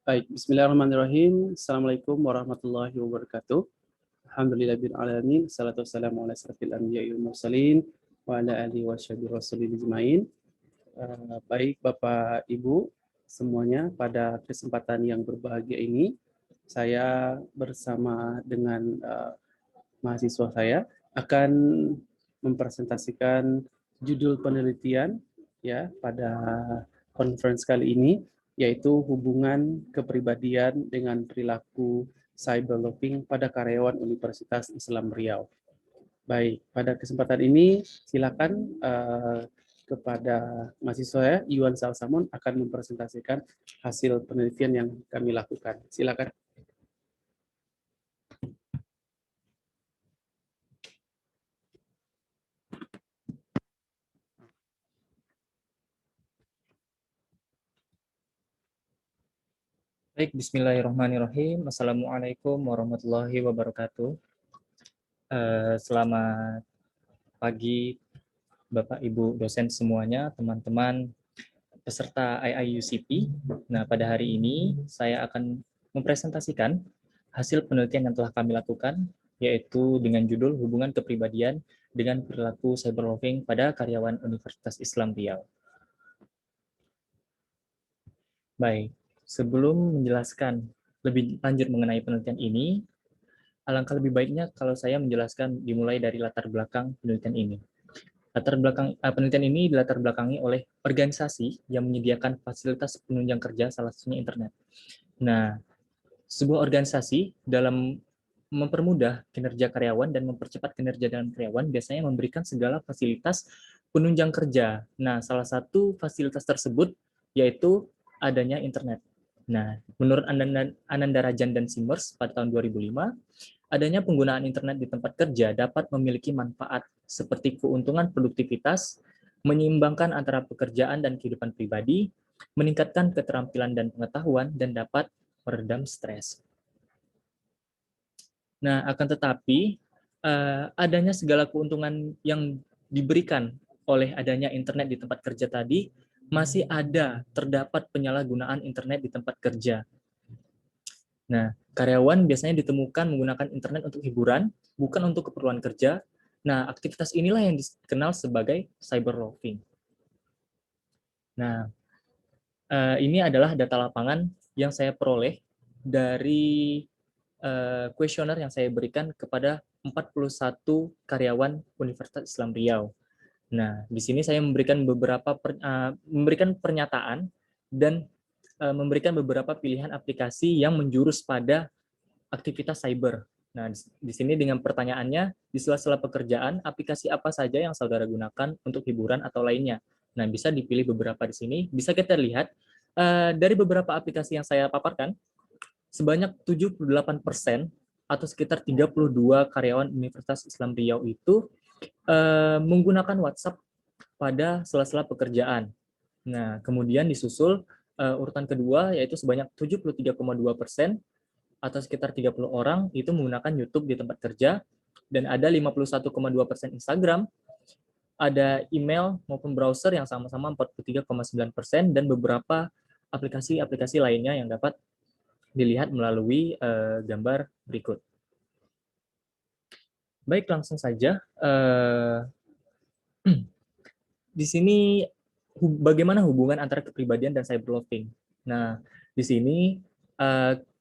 Baik, bismillahirrahmanirrahim. Assalamualaikum warahmatullahi wabarakatuh. Alhamdulillahirabbil alamin. Wassalatu wassalamu ala asrofil anbiya'i wal mursalin wa ala alihi washabihi rasulil ajmain. Baik Bapak Ibu semuanya, pada kesempatan yang berbahagia ini saya bersama dengan mahasiswa saya akan mempresentasikan judul penelitian ya pada conference kali ini, yaitu hubungan kepribadian dengan perilaku cyberloafing pada karyawan Universitas Islam Riau. Baik, pada kesempatan ini silakan kepada mahasiswa saya, Yuan Salsamon akan mempresentasikan hasil penelitian yang kami lakukan. Silakan. Baik, bismillahirrahmanirrahim. Assalamualaikum warahmatullahi wabarakatuh. Selamat pagi Bapak Ibu dosen semuanya, teman-teman peserta IIUCP. Nah, pada hari ini saya akan mempresentasikan hasil penelitian yang telah kami lakukan, yaitu dengan judul hubungan kepribadian dengan perilaku cyberloafing pada karyawan Universitas Islam Riau. Baik, sebelum menjelaskan lebih lanjut mengenai penelitian ini, alangkah lebih baiknya kalau saya menjelaskan dimulai dari latar belakang penelitian ini. Latar belakang penelitian ini dilatar belakangi oleh organisasi yang menyediakan fasilitas penunjang kerja, salah satunya internet. Nah, sebuah organisasi dalam mempermudah kinerja karyawan dan mempercepat kinerja dengan karyawan biasanya memberikan segala fasilitas penunjang kerja. Nah, salah satu fasilitas tersebut yaitu adanya internet. Nah, menurut Ananda Rajan dan Simmers pada tahun 2005, adanya penggunaan internet di tempat kerja dapat memiliki manfaat seperti keuntungan produktivitas, menyeimbangkan antara pekerjaan dan kehidupan pribadi, meningkatkan keterampilan dan pengetahuan, dan dapat meredam stres. Nah, akan tetapi adanya segala keuntungan yang diberikan oleh adanya internet di tempat kerja tadi, masih terdapat penyalahgunaan internet di tempat kerja. Nah, karyawan biasanya ditemukan menggunakan internet untuk hiburan, bukan untuk keperluan kerja. Nah, aktivitas inilah yang dikenal sebagai cyberloafing. Nah, ini adalah data lapangan yang saya peroleh dari kuesioner yang saya berikan kepada 41 karyawan Universitas Islam Riau. Nah, di sini saya memberikan memberikan pernyataan dan memberikan beberapa pilihan aplikasi yang menjurus pada aktivitas cyber. Nah, di sini dengan pertanyaannya, di sela-sela pekerjaan, aplikasi apa saja yang saudara gunakan untuk hiburan atau lainnya? Nah, bisa dipilih beberapa di sini. Bisa kita lihat dari beberapa aplikasi yang saya paparkan, sebanyak 78% atau sekitar 32 karyawan Universitas Islam Riau itu menggunakan WhatsApp pada sela-sela pekerjaan. Nah, kemudian disusul urutan kedua yaitu sebanyak 73,2% atau sekitar 30 orang itu menggunakan YouTube di tempat kerja, dan ada 51,2% Instagram, ada email maupun browser yang sama-sama 43,9%, dan beberapa aplikasi-aplikasi lainnya yang dapat dilihat melalui gambar berikut. Baik, langsung saja. Di sini bagaimana hubungan antara kepribadian dan cyberloafing? Nah, di sini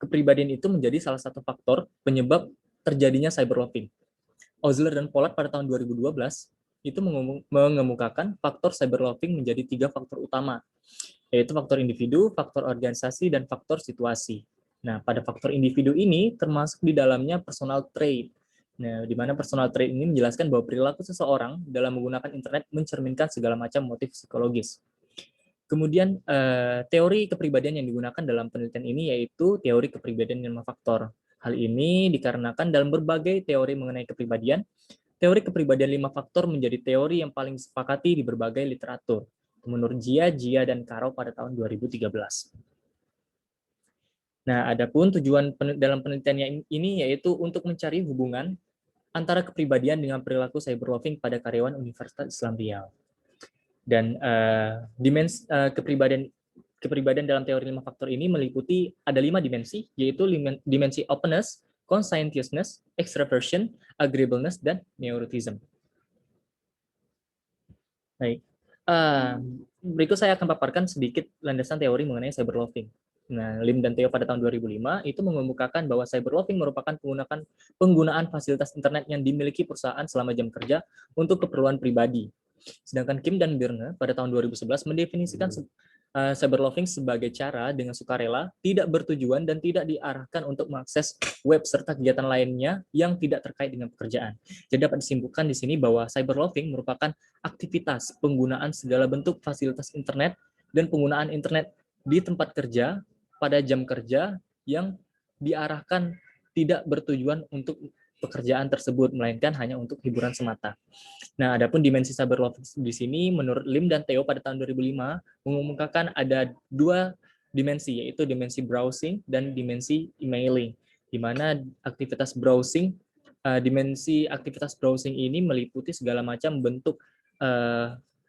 kepribadian itu menjadi salah satu faktor penyebab terjadinya cyberloafing. Osler dan Pollard pada tahun 2012 itu mengemukakan faktor cyberloafing menjadi 3 faktor utama, yaitu faktor individu, faktor organisasi, dan faktor situasi. Nah, pada faktor individu ini termasuk di dalamnya personal trait. Nah, di mana personal trait ini menjelaskan bahwa perilaku seseorang dalam menggunakan internet mencerminkan segala macam motif psikologis. Kemudian teori kepribadian yang digunakan dalam penelitian ini yaitu teori kepribadian 5 faktor. Hal ini dikarenakan dalam berbagai teori mengenai kepribadian, teori kepribadian 5 faktor menjadi teori yang paling disepakati di berbagai literatur, menurut Jia, dan Karo pada tahun 2013. Nah, adapun tujuan dalam penelitian ini yaitu untuk mencari hubungan antara kepribadian dengan perilaku cyberloafing pada karyawan Universitas Islam Riau. Dan kepribadian dalam teori 5 faktor ini meliputi ada 5 dimensi, yaitu dimensi openness, conscientiousness, extraversion, agreeableness, dan neuroticism. Baik. Berikut saya akan paparkan sedikit landasan teori mengenai cyberloving. Nah, Lim dan Theo pada tahun 2005 itu mengemukakan bahwa cyberloving merupakan penggunaan fasilitas internet yang dimiliki perusahaan selama jam kerja untuk keperluan pribadi. Sedangkan Kim dan Birne pada tahun 2011 mendefinisikan cyberloving sebagai cara dengan sukarela, tidak bertujuan, dan tidak diarahkan untuk mengakses web serta kegiatan lainnya yang tidak terkait dengan pekerjaan. Jadi dapat disimpulkan di sini bahwa cyberloving merupakan aktivitas penggunaan segala bentuk fasilitas internet dan penggunaan internet di tempat kerja pada jam kerja yang diarahkan tidak bertujuan untuk pekerjaan tersebut, melainkan hanya untuk hiburan semata. Nah, adapun dimensi cyberloving di sini menurut Lim dan Theo pada tahun 2005 mengumumkan ada 2 dimensi, yaitu dimensi browsing dan dimensi emailing, di mana aktivitas browsing, dimensi aktivitas browsing ini meliputi segala macam bentuk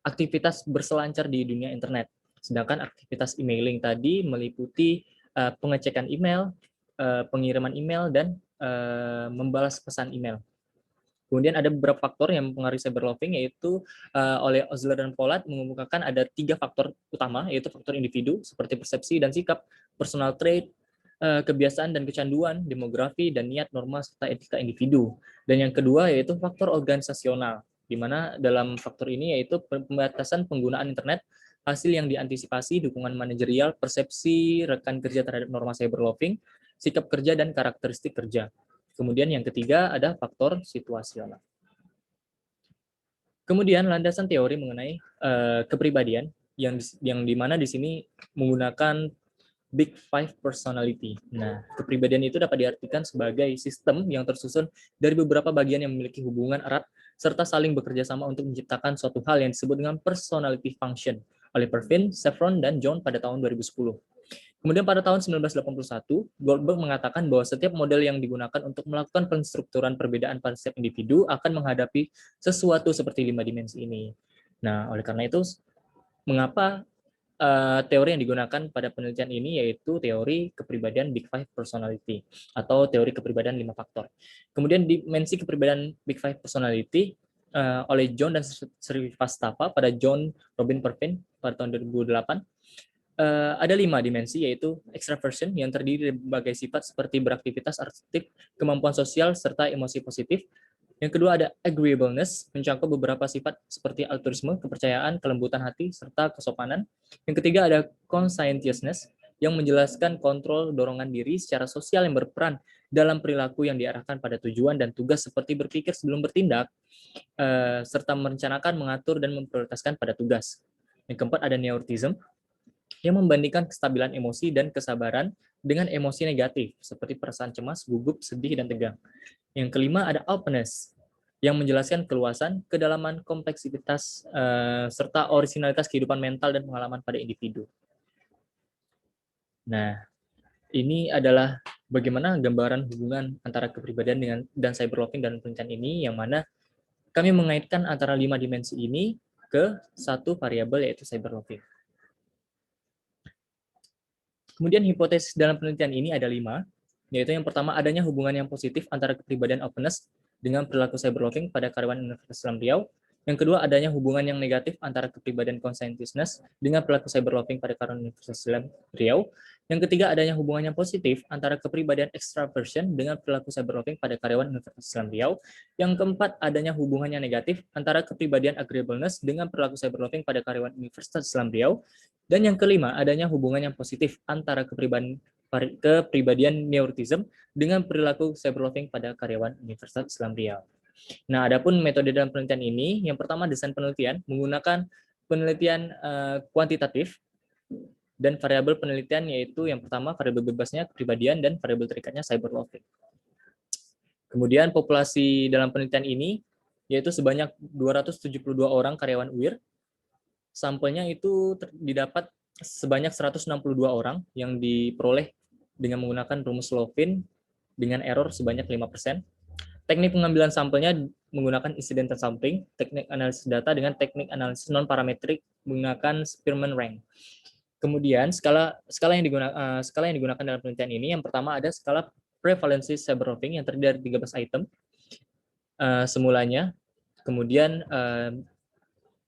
aktivitas berselancar di dunia internet. Sedangkan aktivitas emailing tadi meliputi pengecekan email, pengiriman email, dan membalas pesan email. Kemudian ada beberapa faktor yang mempengaruhi cyberloving, yaitu oleh Osler dan Pollard mengemukakan ada 3 faktor utama, yaitu faktor individu seperti persepsi dan sikap, personal trait, kebiasaan dan kecanduan, demografi, dan niat, norma, serta etika individu. Dan yang kedua yaitu faktor organisasional, di mana dalam faktor ini yaitu pembatasan penggunaan internet, hasil yang diantisipasi, dukungan manajerial, persepsi rekan kerja terhadap norma cyberloving, sikap kerja, dan karakteristik kerja. Kemudian yang ketiga ada faktor situasional. Kemudian landasan teori mengenai kepribadian yang dimana di sini menggunakan Big Five personality. Nah, kepribadian itu dapat diartikan sebagai sistem yang tersusun dari beberapa bagian yang memiliki hubungan erat serta saling bekerja sama untuk menciptakan suatu hal yang disebut dengan personality function oleh Pervin, Saffron, dan John pada tahun 2010. Kemudian pada tahun 1981, Goldberg mengatakan bahwa setiap model yang digunakan untuk melakukan penstrukturan perbedaan pada setiap individu akan menghadapi sesuatu seperti 5 dimensi ini. Nah, oleh karena itu, mengapa teori yang digunakan pada penelitian ini yaitu teori kepribadian Big Five Personality atau teori kepribadian 5 faktor. Kemudian dimensi kepribadian Big Five Personality oleh John dan Srivastava pada John Robin Pervin pada tahun 2008. Ada 5 dimensi, yaitu extraversion yang terdiri dari berbagai sifat seperti beraktivitas artistik, kemampuan sosial, serta emosi positif. Yang kedua ada agreeableness, mencakup beberapa sifat seperti altruisme, kepercayaan, kelembutan hati, serta kesopanan. Yang ketiga ada conscientiousness, yang menjelaskan kontrol dorongan diri secara sosial yang berperan dalam perilaku yang diarahkan pada tujuan dan tugas seperti berpikir sebelum bertindak, serta merencanakan, mengatur, dan memprioritaskan pada tugas. Yang keempat ada neuroticism, yang membandingkan kestabilan emosi dan kesabaran dengan emosi negatif, seperti perasaan cemas, gugup, sedih, dan tegang. Yang kelima ada openness, yang menjelaskan keluasan, kedalaman, kompleksitas, serta originalitas kehidupan mental dan pengalaman pada individu. Nah, ini adalah bagaimana gambaran hubungan antara kepribadian dan cyberloving dan penelitian ini, yang mana kami mengaitkan antara 5 dimensi ini ke satu variabel, yaitu cyberloving. Kemudian hipotesis dalam penelitian ini ada 5, yaitu yang pertama adanya hubungan yang positif antara kepribadian openness dengan perilaku cyberloving pada karyawan Universitas Islam Riau. Yang kedua adanya hubungan yang negatif antara kepribadian conscientiousness dengan perilaku cyberloving pada karyawan Universitas Islam Riau. Yang ketiga adanya hubungan yang positif antara kepribadian extraversion dengan perilaku cyberloving pada karyawan Universitas Islam Riau. Yang keempat adanya hubungan yang negatif antara kepribadian agreeableness dengan perilaku cyberloving pada karyawan Universitas Islam Riau. Dan yang kelima, adanya hubungan yang positif antara kepribadian neuroticism dengan perilaku cyberloving pada karyawan Universitas Islam Riau. Nah, adapun metode dalam penelitian ini, yang pertama desain penelitian menggunakan penelitian kuantitatif, dan variabel penelitian yaitu yang pertama variabel bebasnya kepribadian dan variabel terikatnya cyberloving. Kemudian populasi dalam penelitian ini yaitu sebanyak 272 orang karyawan UIR. Sampelnya itu didapat sebanyak 162 orang yang diperoleh dengan menggunakan rumus Lovin dengan error sebanyak 5%. Teknik pengambilan sampelnya menggunakan incidental sampling, teknik analisis data dengan teknik analisis non-parametrik menggunakan Spearman rank. Kemudian skala yang digunakan dalam penelitian ini, yang pertama ada skala prevalensi cyberloafing yang terdiri dari 13 item semulanya. Kemudian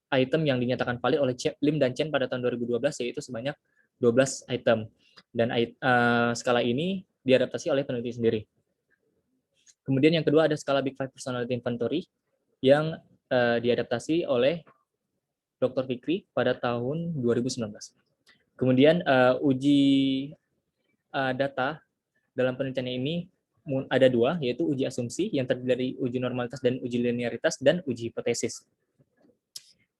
item yang dinyatakan valid oleh Lim dan Chen pada tahun 2012 yaitu sebanyak 12 item. Dan skala ini diadaptasi oleh peneliti sendiri. Kemudian yang kedua ada skala Big Five Personality Inventory yang diadaptasi oleh Dr. Fikri pada tahun 2019. Kemudian uji data dalam penelitian ini ada dua, yaitu uji asumsi yang terdiri dari uji normalitas dan uji linearitas dan uji hipotesis.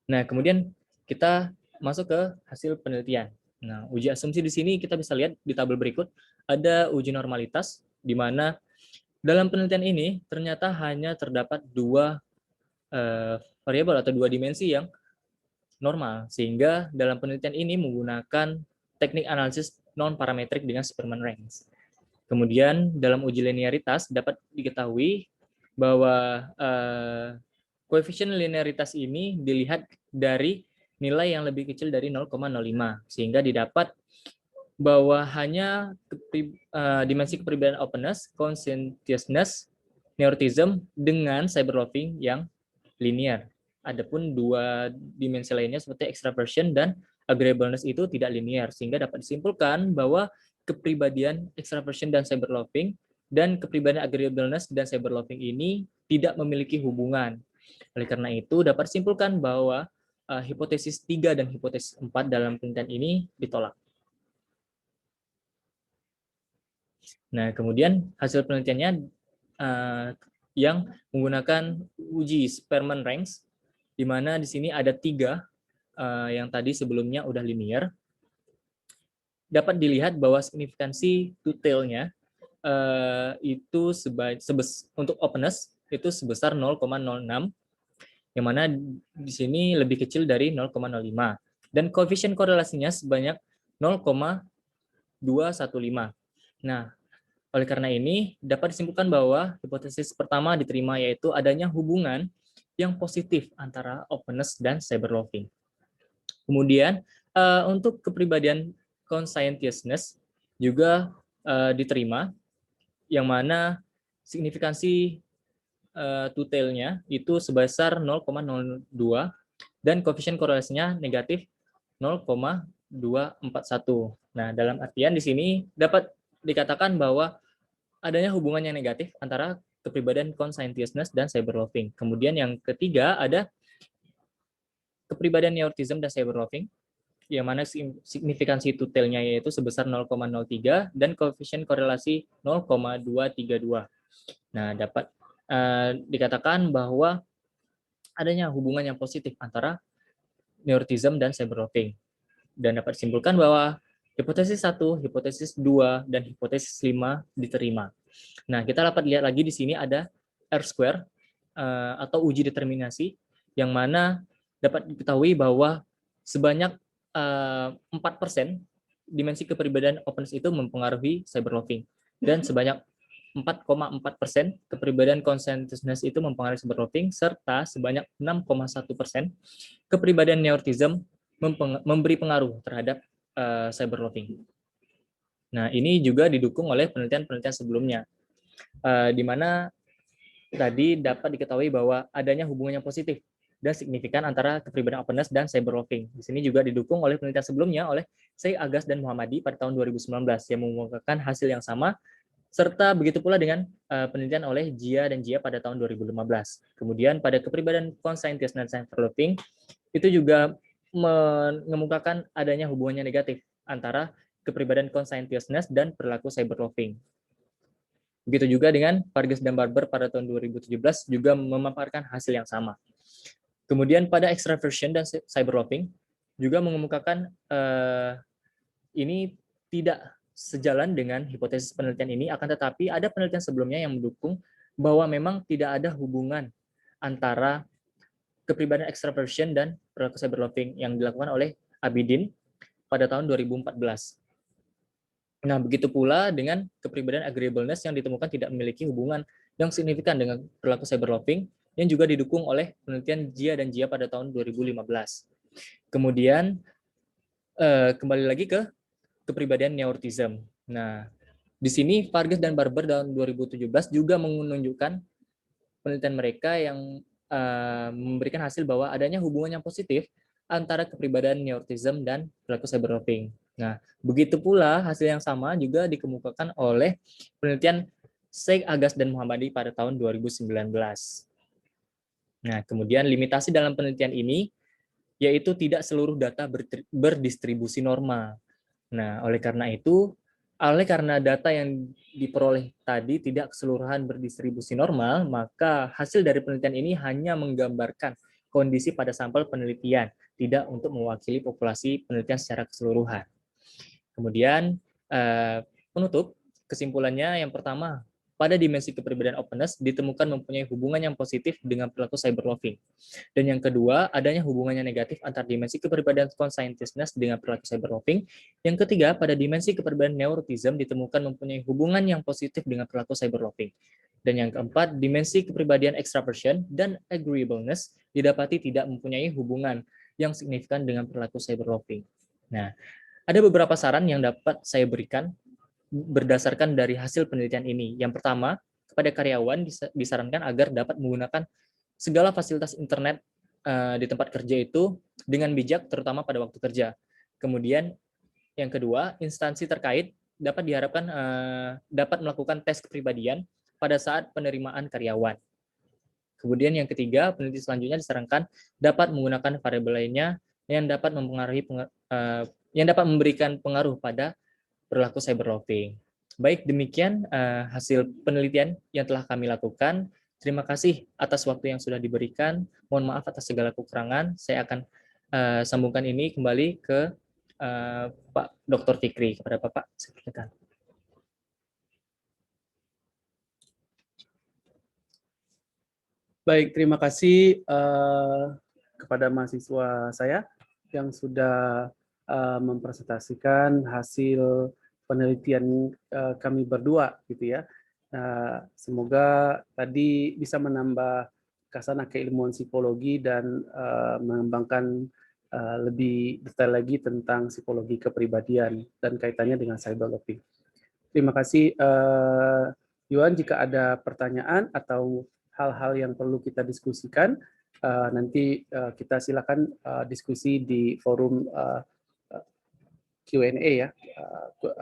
Nah, kemudian kita masuk ke hasil penelitian. Nah, uji asumsi di sini kita bisa lihat di tabel berikut ada uji normalitas di mana dalam penelitian ini ternyata hanya terdapat dua variabel atau dua dimensi yang normal, sehingga dalam penelitian ini menggunakan teknik analisis non-parametrik dengan Spearman range. Kemudian dalam uji linearitas dapat diketahui bahwa koefisien linearitas ini dilihat dari nilai yang lebih kecil dari 0,05, sehingga didapat bahwa hanya dimensi kepribadian openness, conscientiousness, neuroticism dengan cyberloafing yang linear. Adapun dua dimensi lainnya seperti extraversion dan agreeableness itu tidak linear, sehingga dapat disimpulkan bahwa kepribadian extraversion dan cyberloafing dan kepribadian agreeableness dan cyberloafing ini tidak memiliki hubungan. Oleh karena itu dapat disimpulkan bahwa hipotesis 3 dan hipotesis 4 dalam penelitian ini ditolak. Nah, kemudian hasil penelitiannya yang menggunakan uji Spearman range, di mana di sini ada 3 yang tadi sebelumnya udah linear. Dapat dilihat bahwa signifikansi two-tailnya itu untuk openness itu sebesar 0,06, yang mana di sini lebih kecil dari 0,05, dan koefisien korelasinya sebanyak 0,215. Nah, oleh karena ini dapat disimpulkan bahwa hipotesis pertama diterima, yaitu adanya hubungan yang positif antara openness dan cyberloafing. Kemudian untuk kepribadian conscientiousness juga diterima, yang mana signifikansi two-tailnya itu sebesar 0,02 dan koefisien korelasinya negatif 0,241. Nah, dalam artian di sini dapat dikatakan bahwa adanya hubungan yang negatif antara kepribadian conscientiousness dan cyberloafing. Kemudian yang ketiga ada kepribadian neuroticism dan cyberloafing, yang mana signifikansi two-tailnya yaitu sebesar 0,03 dan koefisien korelasi 0,232. Nah, dapat dikatakan bahwa adanya hubungan yang positif antara neuroticism dan cyberloafing. Dan dapat disimpulkan bahwa hipotesis 1, hipotesis 2, dan hipotesis 5 diterima. Nah, kita dapat lihat lagi di sini ada R-square atau uji determinasi, yang mana dapat diketahui bahwa sebanyak 4% dimensi kepribadian openness itu mempengaruhi cyberloafing, dan sebanyak 4,4% kepribadian conscientiousness itu mempengaruhi cyberloafing, serta sebanyak 6,1% kepribadian neuroticism memberi pengaruh terhadap cyberloafing. Nah, ini juga didukung oleh penelitian-penelitian sebelumnya, di mana tadi dapat diketahui bahwa adanya hubungan yang positif dan signifikan antara kepribadian openness dan cyberloafing. Di sini juga didukung oleh penelitian sebelumnya oleh Say, Agas, dan Muhammadi pada tahun 2019 yang mengungkapkan hasil yang sama, serta begitu pula dengan penelitian oleh Jia dan Jia pada tahun 2015. Kemudian pada kepribadian conscientiousness dan cyberloafing itu juga mengemukakan adanya hubungannya negatif antara kepribadian conscientiousness dan perilaku cyberloafing. Begitu juga dengan Vargas dan Barber pada tahun 2017 juga memaparkan hasil yang sama. Kemudian pada extraversion dan cyberloafing juga mengemukakan ini tidak sejalan dengan hipotesis penelitian ini, akan tetapi ada penelitian sebelumnya yang mendukung bahwa memang tidak ada hubungan antara kepribadian extraversion dan perilaku cyberloafing yang dilakukan oleh Abidin pada tahun 2014. Nah, begitu pula dengan kepribadian agreeableness yang ditemukan tidak memiliki hubungan yang signifikan dengan perilaku cyberloafing, yang juga didukung oleh penelitian Jia dan Jia pada tahun 2015. Kemudian kembali lagi ke kepribadian neuroticism. Nah, di sini Vargas dan Barber tahun 2017 juga menunjukkan penelitian mereka yang memberikan hasil bahwa adanya hubungan yang positif antara kepribadian neuroticism dan perilaku cybermobbing. Nah, begitu pula hasil yang sama juga dikemukakan oleh penelitian Sheikh Agas dan Muhammadi pada tahun 2019. Nah, kemudian limitasi dalam penelitian ini yaitu tidak seluruh data berdistribusi normal. Nah, oleh karena data yang diperoleh tadi tidak keseluruhan berdistribusi normal, maka hasil dari penelitian ini hanya menggambarkan kondisi pada sampel penelitian, tidak untuk mewakili populasi penelitian secara keseluruhan. Kemudian, penutup, kesimpulannya yang pertama, pada dimensi kepribadian openness ditemukan mempunyai hubungan yang positif dengan perilaku cyberloving. Dan yang kedua, adanya hubungannya negatif antar dimensi kepribadian conscientiousness dengan perilaku cyberloving. Yang ketiga, pada dimensi kepribadian neuroticism ditemukan mempunyai hubungan yang positif dengan perilaku cyberloving. Dan yang keempat, dimensi kepribadian extraversion dan agreeableness didapati tidak mempunyai hubungan yang signifikan dengan perilaku cyberloving. Nah, ada beberapa saran yang dapat saya berikan berdasarkan dari hasil penelitian ini. Yang pertama, kepada karyawan disarankan agar dapat menggunakan segala fasilitas internet di tempat kerja itu dengan bijak, terutama pada waktu kerja. Kemudian yang kedua, instansi terkait dapat diharapkan dapat melakukan tes kepribadian pada saat penerimaan karyawan. Kemudian yang ketiga, peneliti selanjutnya disarankan dapat menggunakan variabel lainnya yang dapat mempengaruhi yang dapat memberikan pengaruh pada perilaku cyberloving. Baik, demikian hasil penelitian yang telah kami lakukan. Terima kasih atas waktu yang sudah diberikan. Mohon maaf atas segala kekurangan. Saya akan sambungkan ini kembali ke Pak Dr. Fikri. Kepada Bapak, silakan. Baik, terima kasih kepada mahasiswa saya yang sudah mempresentasikan hasil penelitian kami berdua, gitu ya. Semoga tadi bisa menambah kasana keilmuan psikologi dan mengembangkan lebih detail lagi tentang psikologi kepribadian dan kaitannya dengan cyberloving. Terima kasih, Yuan. Jika ada pertanyaan atau hal-hal yang perlu kita diskusikan, nanti kita silakan diskusi di forum Q&A ya,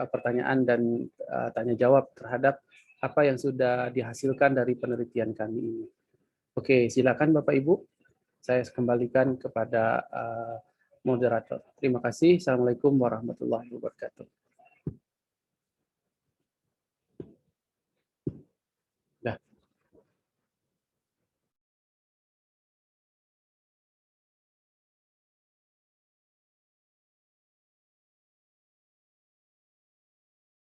pertanyaan dan tanya jawab terhadap apa yang sudah dihasilkan dari penelitian kami ini. Oke, silakan Bapak Ibu. Saya kembalikan kepada moderator. Terima kasih. Assalamualaikum warahmatullahi wabarakatuh.